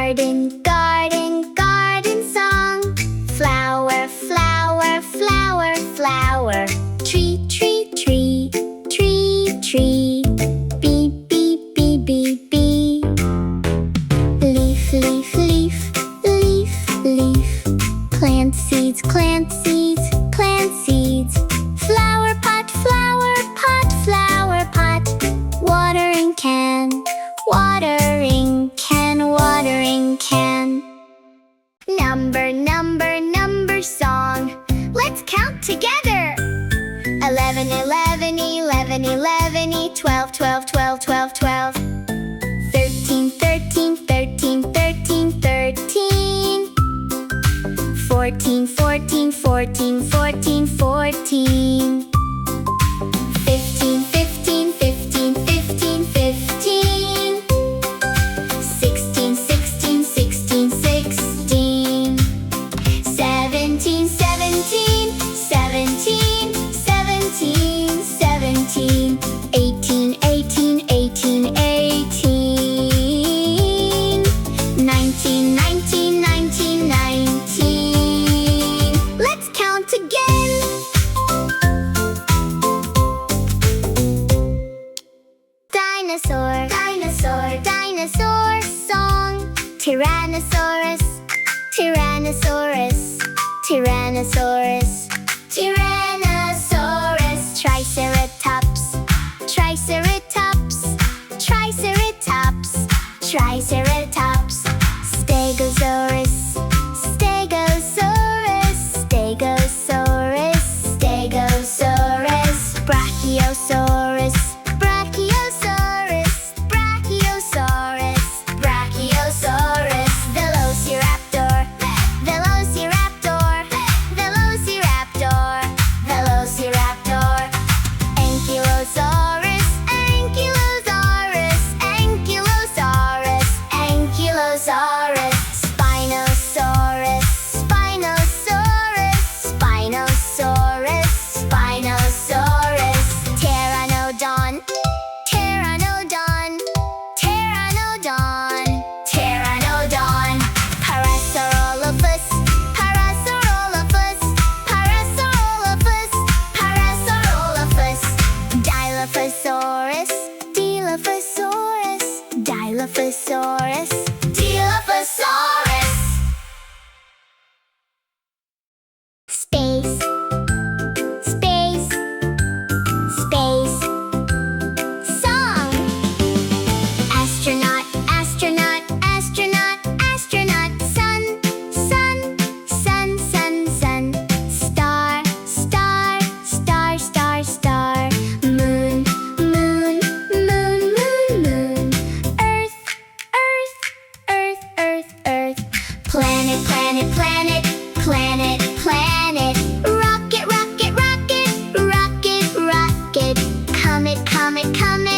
Garden, garden, garden song. Flower, flower, flower, flower. Tree, tree, tree, tree, tree. Bee, bee, bee, bee, bee. Leaf, leaf, leaf, leaf, leaf. Plant seeds, plant seeds, plant seeds. Flower pot, flower pot, flower pot. Watering can, watering can, watering can. Number, number, number song. Let's count together. 11, 11, 11, 11, 12, 12, 12, 12, 12. 13, 13, 13, 13, 13. 14, 14, 14, 14, 14. 15, 15, 15, 15, 15. 16, 16, 16, 16. 17, 17, 17, 17, 17. 18, 18, 18, 18. 19, 19, 19, 19. Let's count again. Dinosaur, dinosaur, dinosaur song. Tyrannosaurus, Tyrannosaurus, Tyrannosaurus, Tyrannosaurus. Triceratops, Triceratops, Triceratops, Triceratops. Stegosaurus, Stegosaurus, Stegosaurus, Stegosaurus. Brachiosaurus, Brachiosaurus, Brachiosaurus, Brachiosaurus. Velociraptor, Velociraptor, Velociraptor, Velociraptor. Ankylosaurus, Ankylosaurus, Ankylosaurus, Ankylosaurus. Spinosaurus, Spinosaurus, Spinosaurus, Spinosaurus. Pteranodon, Pteranodon, Pteranodon, Pteranodon. Parasaurolophus, Parasaurolophus, Parasaurolophus, Parasaurolophus. Dilophosaurus, Dilophosaurus, Dilophosaurus, Dilophosaurus. Space, space, space. Song. Astronaut, astronaut, astronaut, astronaut. Sun, sun, sun, sun, sun. Star, star, star, star, star. Moon, moon, moon, moon, moon. Earth, earth, earth, earth, earth. Planet, planet, planet, planet, planet. Rocket, rocket, rocket, rocket, rocket. Comet, comet, comet.